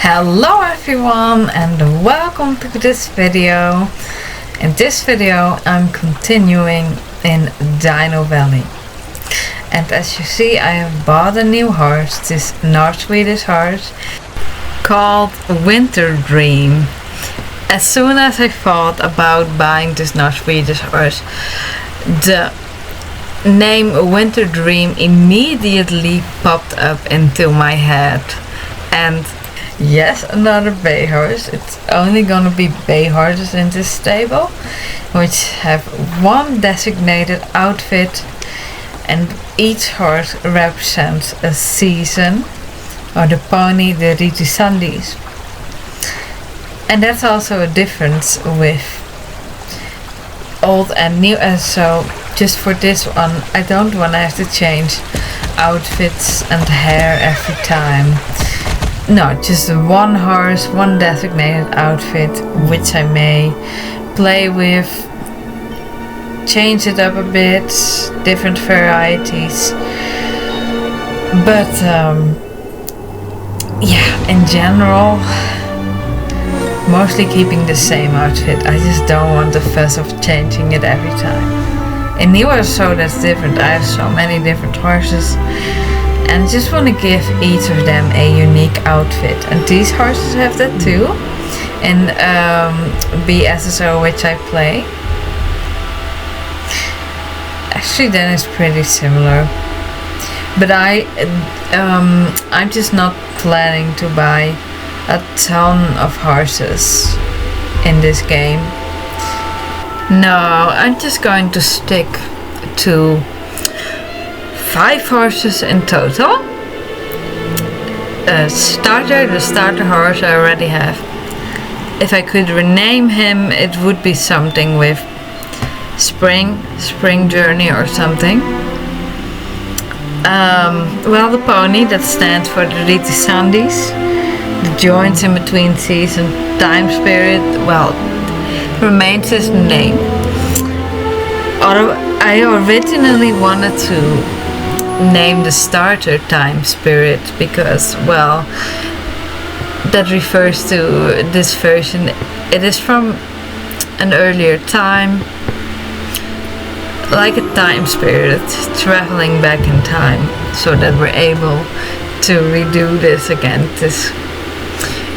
Hello everyone and welcome to this video. In this video I'm continuing in Dino Valley. And as you see, I have bought a new horse, this North Swedish horse called Winter Dream. As soon as I thought about buying this North Swedish horse, the name Winter Dream immediately popped up into my head. And yes, another bay horse. It's only gonna be bay horses in this stable, which have one designated outfit, and each horse represents a season, or the pony, the Riti Sandys. And that's also a difference with old and new SSO. Just for this one, I don't want to have to change outfits and hair every time. No, just one horse, one designated outfit, which I may play with, change it up a bit, different varieties. But yeah, in general, mostly keeping the same outfit. I just don't want the fuss of changing it every time. In new SSO that's different. I have so many different horses, and I just want to give each of them a unique outfit. And these horses have that too in BSSO, which I play. Actually, then it's pretty similar. But I'm just not planning to buy a ton of horses in this game. No, I'm just going to stick to 5 horses in total. The starter horse I already have. If I could rename him, it would be something with Spring Journey or something. Well, the pony, that stands for the Riti Sandys. The joints in between season, time spirit, well, remains his name. I originally wanted to name the starter time spirit because, well, that refers to this version. It is from an earlier time, like a time spirit traveling back in time, so that we're able to redo this again, this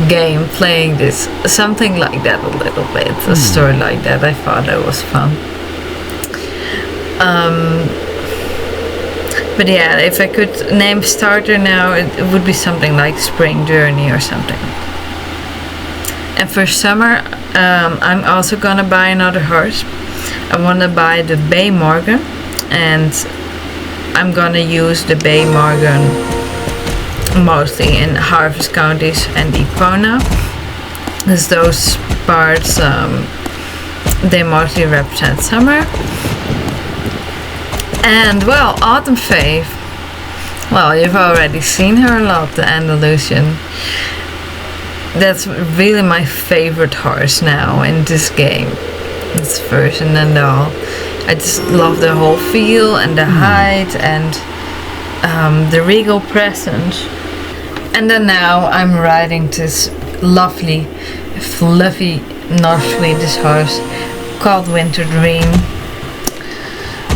game, playing this, something like that, a little bit, a story like that. I thought that was fun. But yeah, if I could name starter now, it would be something like Spring Journey or something. And for summer, I'm also gonna buy another horse. I wanna buy the Bay Morgan, and I'm gonna use the Bay Morgan mostly in harvest counties and Epona, because those parts they mostly represent summer. And well, autumn fave, well, you've already seen her a lot, the Andalusian. That's really my favorite horse now in this game, this version and all. I just love the whole feel and the height and the regal presence. And then now I'm riding this lovely, fluffy North Swedish horse called Winter Dream.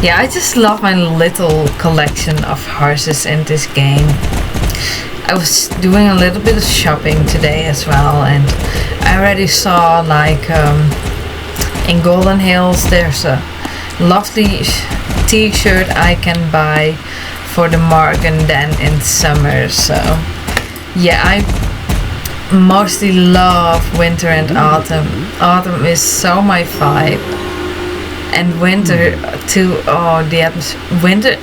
Yeah, I just love my little collection of horses in this game. I was doing a little bit of shopping today as well, and I already saw, like, in Golden Hills there's a lovely t-shirt I can buy for the Morgan then in summer. So yeah, I mostly love winter and autumn. Autumn is so my vibe, and winter too. Oh, the atmosphere. Winter,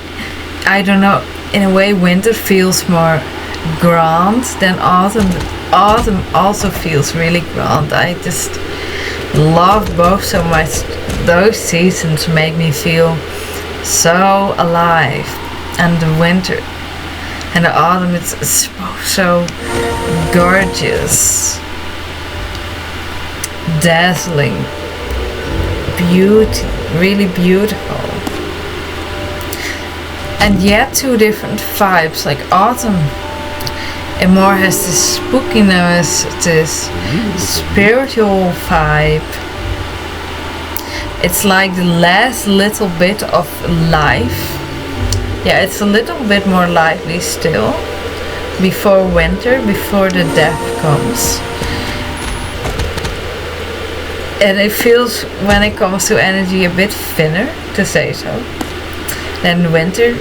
I don't know, in a way winter feels more grand than autumn. Autumn also feels really grand. I just love both so much. Those seasons make me feel so alive. And the winter and the autumn, it's so gorgeous, dazzling, beauty, really beautiful. And yet two different vibes. Like autumn It more has this spookiness, this spiritual vibe. It's like the last little bit of life. Yeah, it's a little bit more lively still. Before winter, before the death comes. And it feels, when it comes to energy, a bit thinner, to say so. Then winter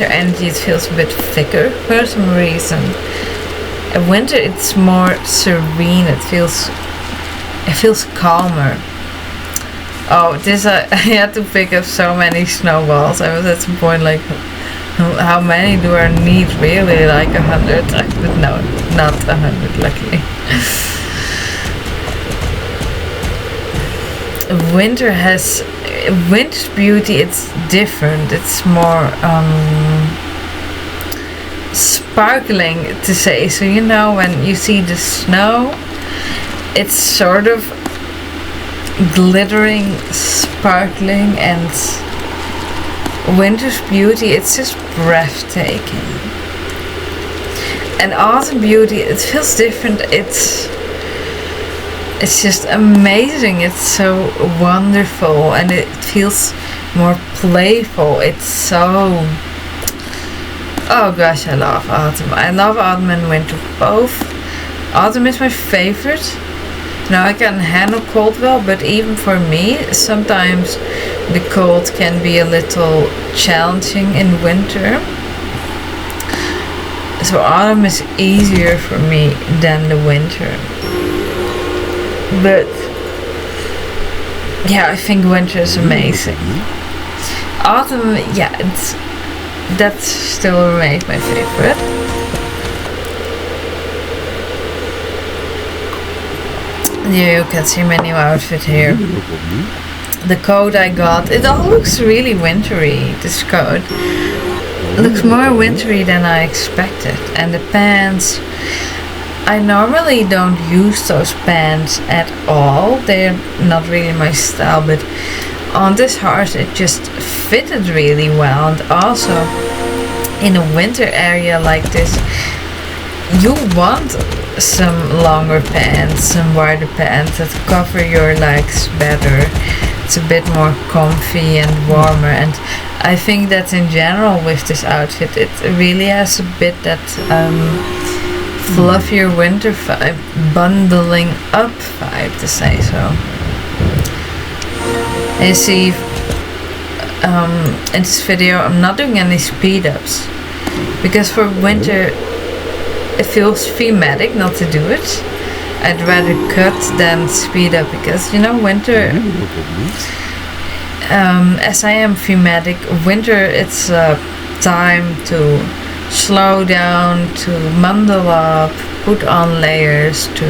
energy, it feels a bit thicker for some reason. In winter it's more serene, it feels calmer. Oh, I had to pick up so many snowballs. I was at some point like, how many do I need really? Like 100? But no, not 100 luckily. Winter's beauty, it's different. It's more sparkling, to say. So you know, when you see the snow, it's sort of glittering, sparkling, and winter's beauty, it's just breathtaking. And autumn beauty, it feels different. It's just amazing. It's so wonderful, and it feels more playful. It's so, oh gosh, I love autumn. I love autumn and winter both. Autumn is my favorite. Now I can handle cold well, but even for me, sometimes the cold can be a little challenging in winter. So autumn is easier for me than the winter. But yeah, I think winter is amazing. Autumn, yeah, that still remains my favorite. You can see my new outfit here. The coat I got, it all looks really wintry, this coat. It looks more wintry than I expected. And the pants, I normally don't use those pants at all. They're not really my style, but on this horse it just fitted really well. And also in a winter area like this, you want some longer pants, some wider pants that cover your legs better. It's a bit more comfy and warmer, and I think that in general with this outfit it really has a bit that fluffier winter vibe, bundling up vibe, to say so. And you see, in this video I'm not doing any speed ups, because for winter it feels thematic not to do it. I'd rather cut than speed up, because you know, winter, as I am thematic, winter it's time to slow down, to bundle up, put on layers, to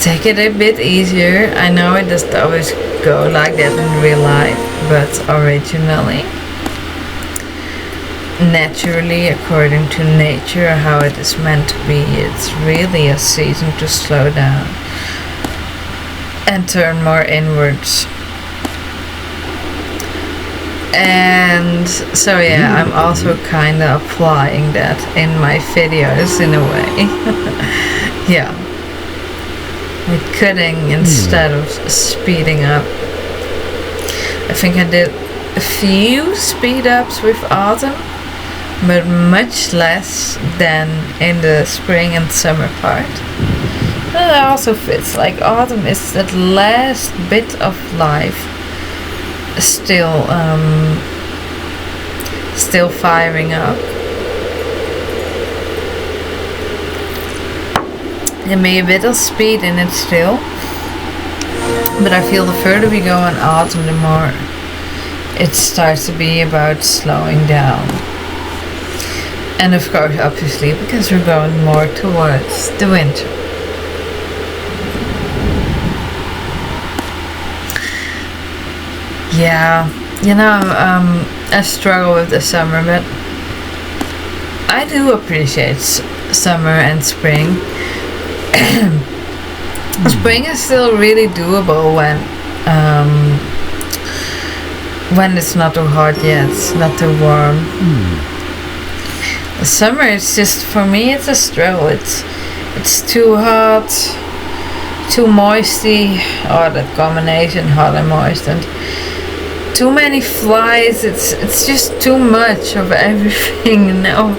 take it a bit easier. I know it doesn't always go like that in real life, but originally, naturally, according to nature, how it is meant to be, it's really a season to slow down and turn more inwards. And so yeah, I'm also kind of applying that in my videos in a way. Yeah, like cutting instead of speeding up. I think I did a few speed ups with autumn, but much less than in the spring and summer part. But it also fits, like autumn is that last bit of life still firing up. There may be a bit of speed in it still, but I feel the further we go in autumn, the more it starts to be about slowing down. And of course, obviously, because we're going more towards the winter. Yeah, you know, I struggle with the summer, but I do appreciate summer and spring. Spring is still really doable when it's not too hot yet, it's not too warm. Summer is just, for me, it's a struggle. It's too hot, too moisty. Oh, that combination, hot and moist, and too many flies. It's just too much of everything now.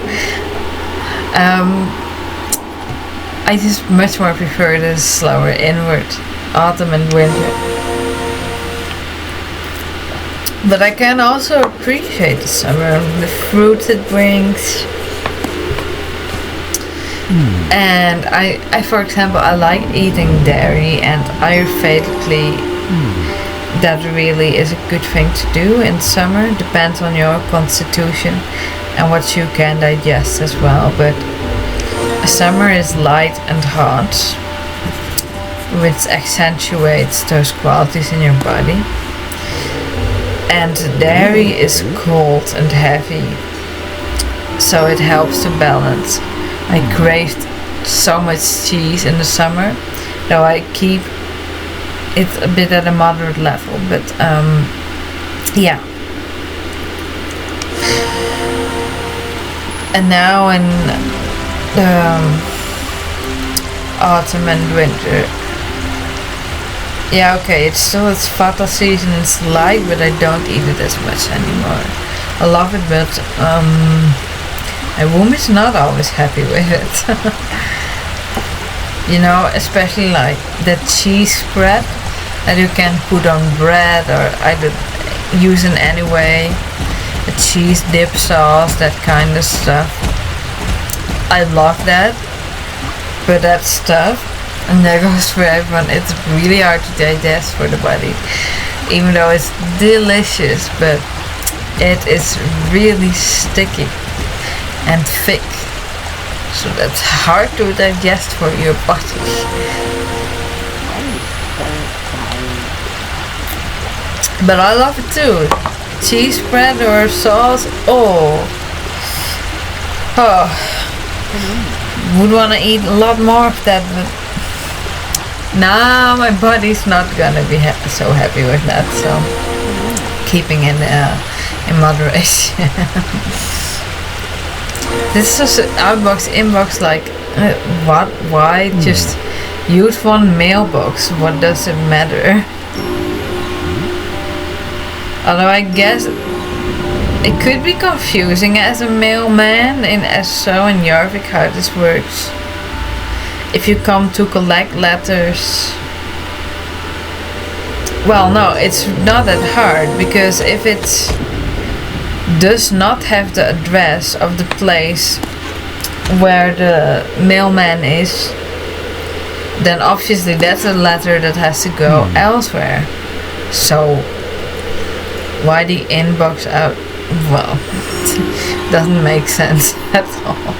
I just much more prefer the slower inward autumn and winter. But I can also appreciate the summer, the fruit it brings. And I, for example, I like eating dairy, and Ayurvedically, that really is a good thing to do in summer. Depends on your constitution and what you can digest as well. But summer is light and hot, which accentuates those qualities in your body. And dairy is cold and heavy, so it helps to balance. I craved so much cheese in the summer, though I keep it a bit at a moderate level, but yeah. And now in autumn and winter, yeah, okay, it's Fata season, it's light, but I don't eat it as much anymore. I love it, but my womb is not always happy with it. You know, especially like that cheese spread that you can put on bread or either use in any way. A cheese dip sauce, that kind of stuff. I love that, but that stuff, and that goes for everyone, it's really hard to digest for the body. Even though it's delicious, but it is really sticky and thick, so that's hard to digest for your body. But I love it too. Cheese spread or sauce, oh, would want to eat a lot more of that, but now my body's not gonna be so happy with that, so keeping in moderation. This is outbox, inbox, like what? Why just use one mailbox? What does it matter? Although I guess it could be confusing as a mailman in SSO and Jarvik how this works. If you come to collect letters, well, no, it's not that hard, because if it does not have the address of the place where the mailman is, then obviously that's a letter that has to go elsewhere. So why the inbox out? Well, doesn't make sense at all.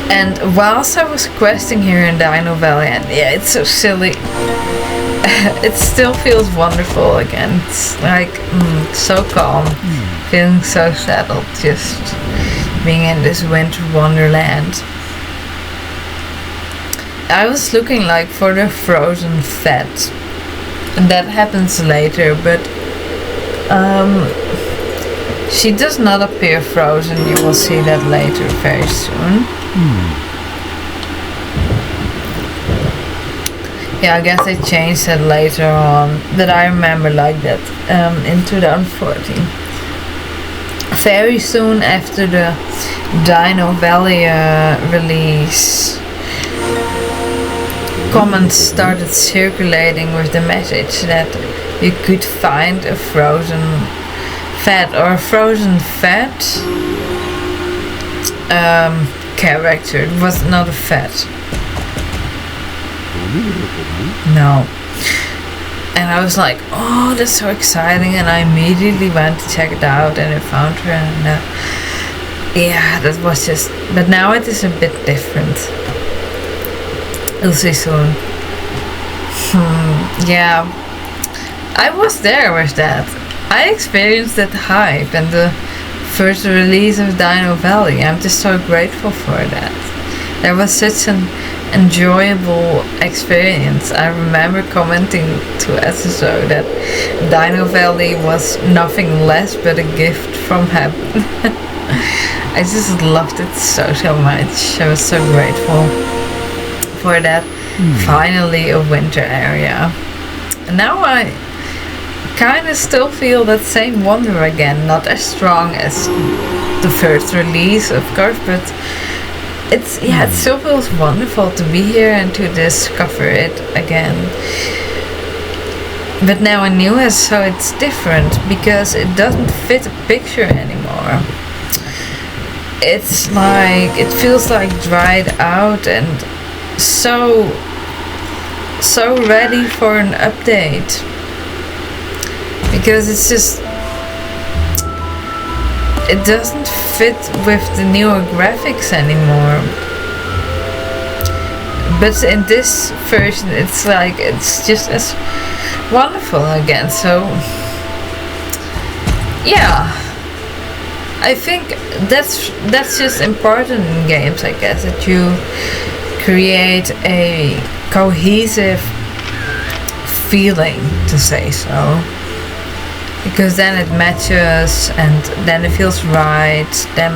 And whilst I was questing here in Dino Valley, and yeah, it's so silly, it still feels wonderful again. It's like so calm, feeling so settled, just being in this winter wonderland. I was looking like for the frozen fat, and that happens later, but she does not appear frozen. You will see that later very soon. Yeah, I guess they changed that later on, but I remember like that in 2014. Very soon after the Dino Valley release, comments started circulating with the message that you could find a frozen fat or a frozen fat character. It was not a fat. No. And I was like, oh, that's so exciting, and I immediately went to check it out, and I found her, and yeah, that was just, but now it is a bit different. You'll see soon. Yeah, I was there with that. I experienced that hype and the first release of Dino Valley. I'm just so grateful for that. There was such an enjoyable experience. I remember commenting to SSO that Dino Valley was nothing less but a gift from heaven. I just loved it so much. I was so grateful for that. Finally a winter area. And now I kind of still feel that same wonder again, not as strong as the first release, of course, but it still feels wonderful to be here and to discover it again. But now in new SSO it's different because it doesn't fit a picture anymore. It's like, it feels like dried out and so ready for an update, because it's just, it doesn't fit with the newer graphics anymore. But in this version it's like, it's just as wonderful again. So yeah, I think that's just important in games, I guess, that you create a cohesive feeling, to say so, because then it matches and then it feels right, then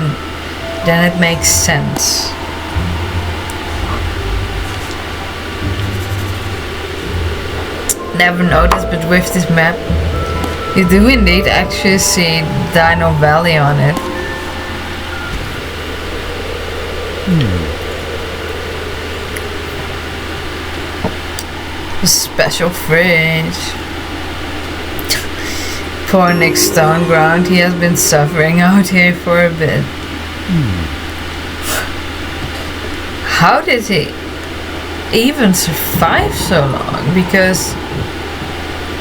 it makes sense. Never noticed, but with this map you do indeed actually see Dino Valley on it. A special fridge. Poor Nick Stoneground, he has been suffering out here for a bit. How did he even survive so long? Because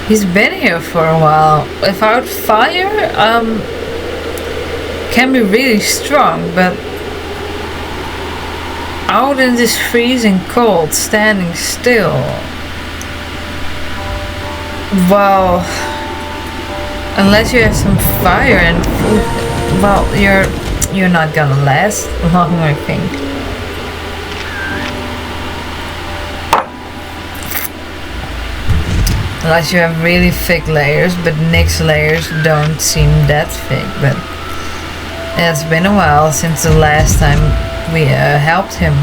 he's been here for a while. Without fire, can be really strong, but out in this freezing cold, standing still, well, unless you have some fire and food, well, you're not gonna last long, I think. Unless you have really thick layers, but Nick's layers don't seem that thick. But it's been a while since the last time we helped him.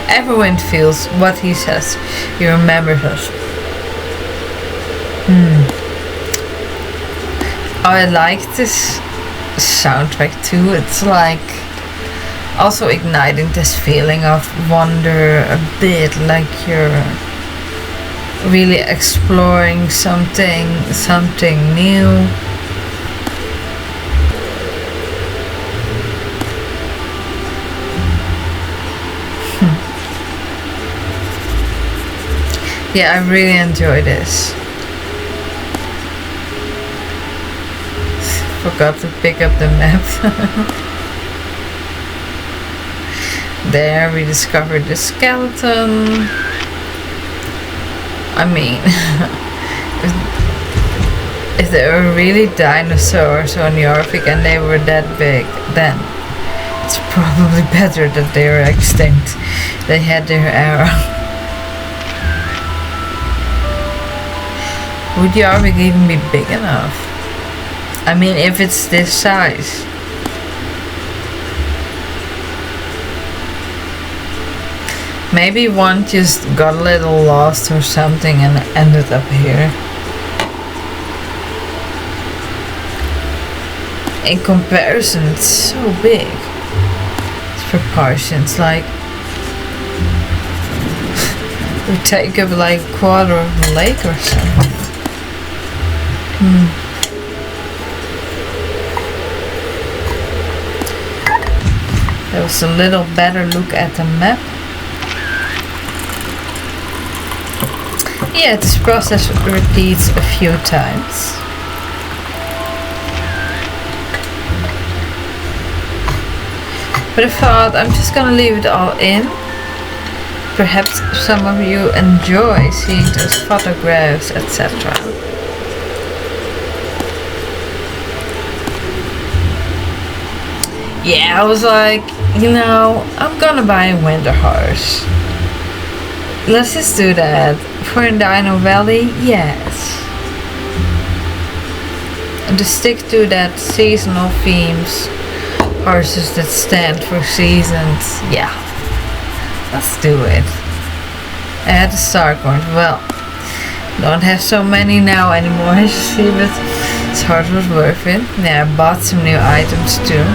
Everyone feels what he says. He remembers us. I like this soundtrack too. It's like also igniting this feeling of wonder a bit, like you're really exploring something new. Yeah, I really enjoy this. Forgot to pick up the map. There we discovered the skeleton. I mean, if there were really dinosaurs on Jorvik and they were that big, then it's probably better that they were extinct. They had their era. Would Jorvik even be big enough? I mean, if it's this size. Maybe one just got a little lost or something and ended up here. In comparison, it's so big. It's proportions, like we take up like a quarter of the lake or something. That was a little better look at the map. Yeah, this process repeats a few times. But I thought I'm just gonna leave it all in. Perhaps some of you enjoy seeing those photographs, etc. Yeah, I was like, I'm gonna buy a winter horse. Let's just do that. For Dino Valley, yes. And to stick to that seasonal themes, horses that stand for seasons, yeah. Let's do it. I had a start point. Well, don't have so many now anymore, as you see, but this horse was worth it. Yeah, I bought some new items too.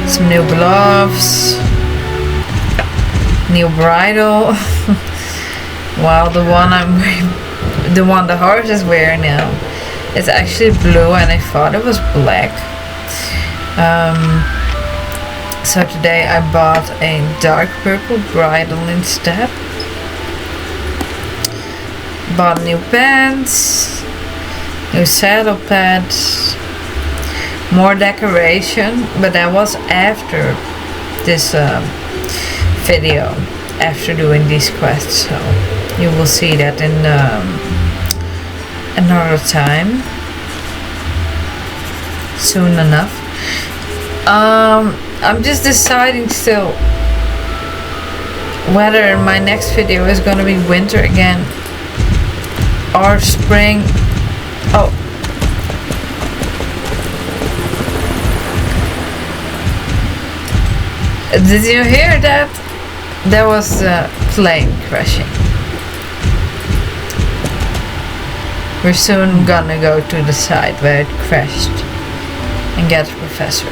Some new gloves, new bridle. While the one the horse is wearing now, it's actually blue, and I thought it was black. So today I bought a dark purple bridle instead. Bought new pants, new saddle pads, more decoration, but that was after this video, after doing these quests, so you will see that in another time, soon enough. I'm just deciding still whether my next video is gonna be winter again or spring. Oh, did you hear that? There was a plane crashing. We're soon gonna go to the site where it crashed and get the professor.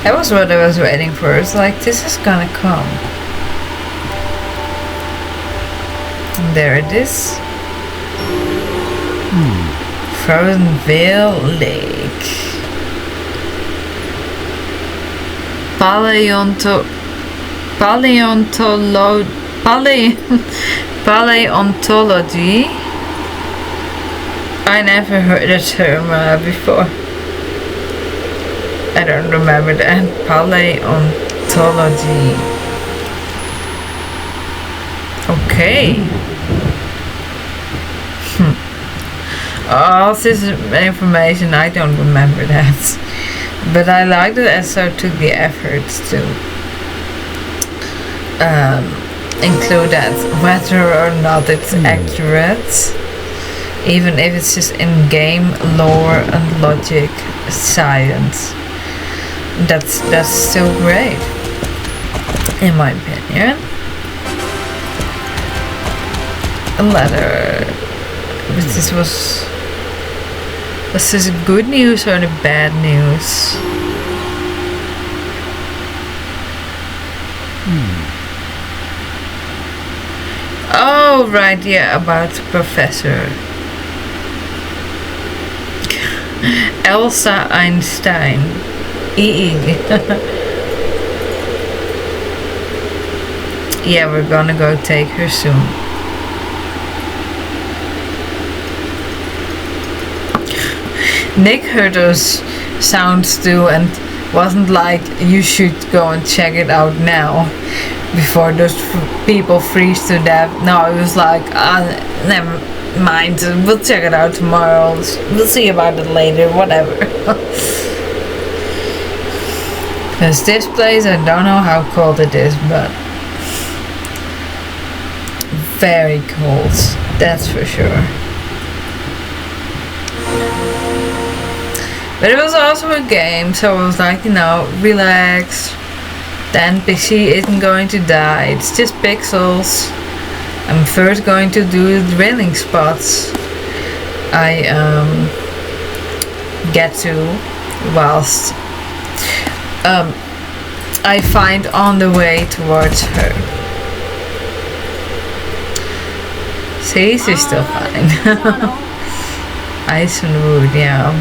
That was what I was waiting for. It's like, this is gonna come. And there it is. Frozenville Lake. Paleontology. I never heard the term before. I don't remember that. Paleontology. Okay. All this information, I don't remember that. But I like that SSO took the efforts to include that, whether or not it's accurate, even if it's just in-game lore and logic science. That's still great, in my opinion. A letter. But this was this good news or the bad news? Oh right, yeah, about the professor. Elsa Einstein. Yeah, we're gonna go take her soon. Nick heard those sounds too and wasn't like, you should go and check it out now before those people freeze to death. No, it was like, never mind, we'll check it out tomorrow, we'll see about it later, whatever. Because this place, I don't know how cold it is, but very cold, that's for sure. But it was also a game, so I was like, relax. The NPC isn't going to die, it's just pixels. I'm first going to do the drilling spots I get to whilst I find on the way towards her. See, she's still fine. Ice and wood, yeah.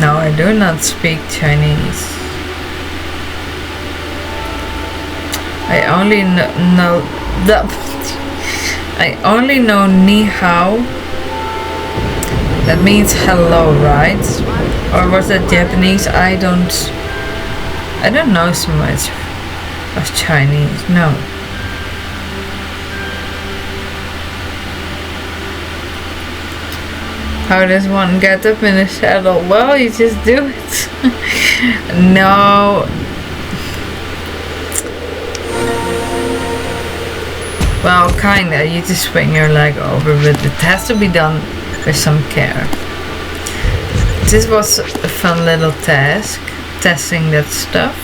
No, I do not speak Chinese. I only know I only know ni hao. That means hello, right? Or was that Japanese? I don't know so much of Chinese. No. How does one get up in a saddle? Well, you just do it. No. Well, kinda. You just swing your leg over, but it has to be done with some care. This was a fun little task, testing that stuff.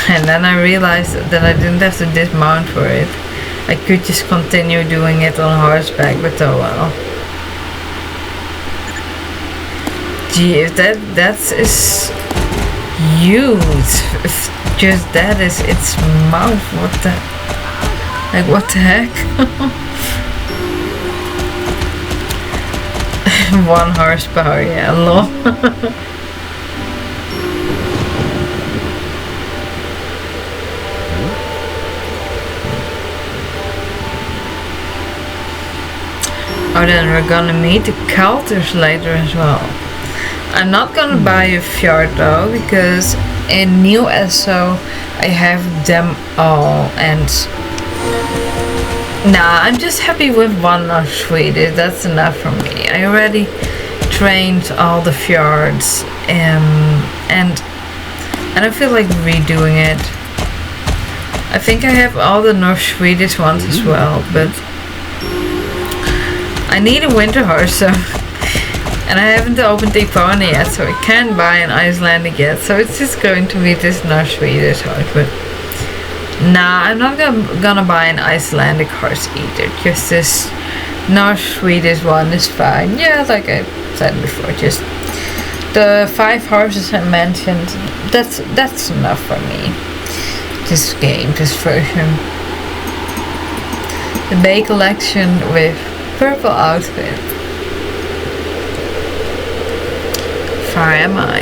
And then I realized that I didn't have to dismount for it. I could just continue doing it on horseback, but oh well. Gee, if that is huge. If just that is its mouth, what the heck? 1 horsepower, yeah, lol. Oh, then we're gonna meet the Kelters later as well. I'm not gonna buy a fjord though, because in new SSO I have them all, and nah, I'm just happy with 1 of Swedish. That's enough for me. I already trained all the fjords, and I don't feel like redoing it. I think I have all the North Swedish ones as well, but I need a winter horse, so, and I haven't opened the pony yet, so I can't buy an Icelandic yet, so it's just going to be this North Swedish horse. But nah, I'm not gonna buy an Icelandic horse either. Just this North Swedish one is fine. Yeah, like I said before, just the 5 horses I mentioned. That's enough for me. This game, this version. The Bay collection with purple outfit. Far am I?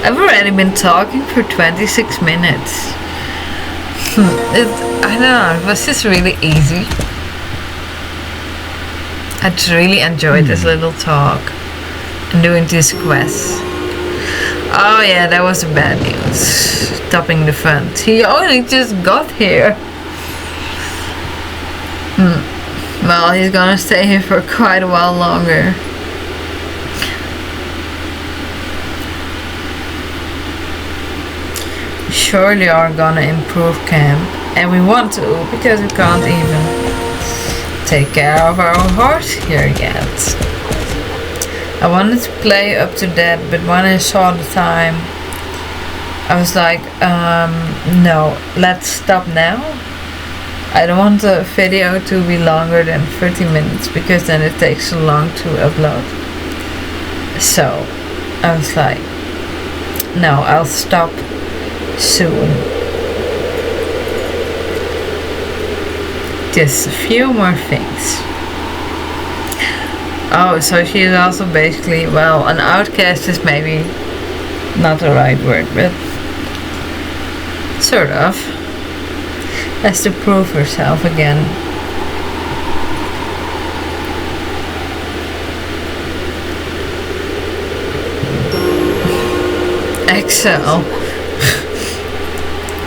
I've already been talking for 26 minutes. I don't know, it was just really easy. I just really enjoyed this little talk and doing these quests. Oh yeah, that was the bad news. Stopping the fun. He only just got here. Well, he's gonna stay here for quite a while longer. Surely are gonna improve camp, and we want to, because we can't even take care of our horse here yet. I wanted to play up to that, but when I saw the time, I was like, no, let's stop now. I don't want the video to be longer than 30 minutes, because then it takes so long to upload. So I was like, no, I'll stop soon. Just a few more things. Oh, so she is also basically, well, an outcast is maybe not the right word, but sort of. Has to prove herself again. Excel.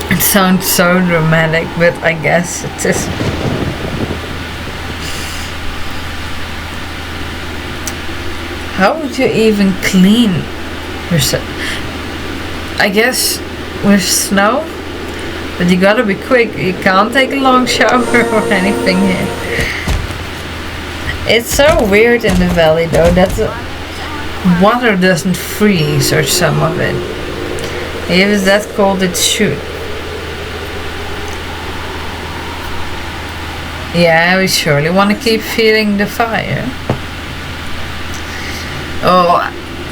It sounds so dramatic, but I guess it is. How would you even clean yourself? I guess with snow, but you gotta be quick. You can't take a long shower or anything here. It's so weird in the valley though that the water doesn't freeze, or some of it. If it's that cold, it should. Yeah, we surely want to keep feeding the fire. Oh,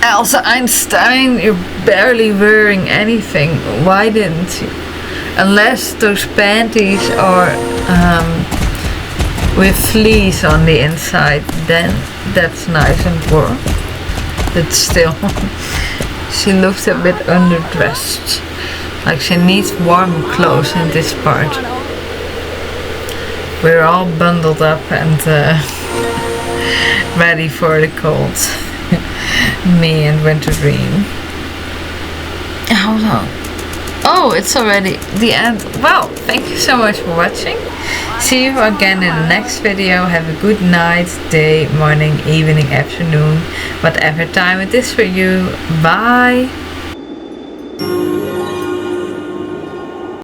Elsa Einstein, you're barely wearing anything. Why didn't you? Unless those panties are with fleece on the inside, then that's nice and warm. But still, she looks a bit underdressed. Like she needs warm clothes in this part. We're all bundled up and ready for the cold. Me and Winter Dream. Hold on. Oh, it's already the end. Well, thank you so much for watching. See you again in the next video. Have a good night, day, morning, evening, afternoon, whatever time it is for you. Bye.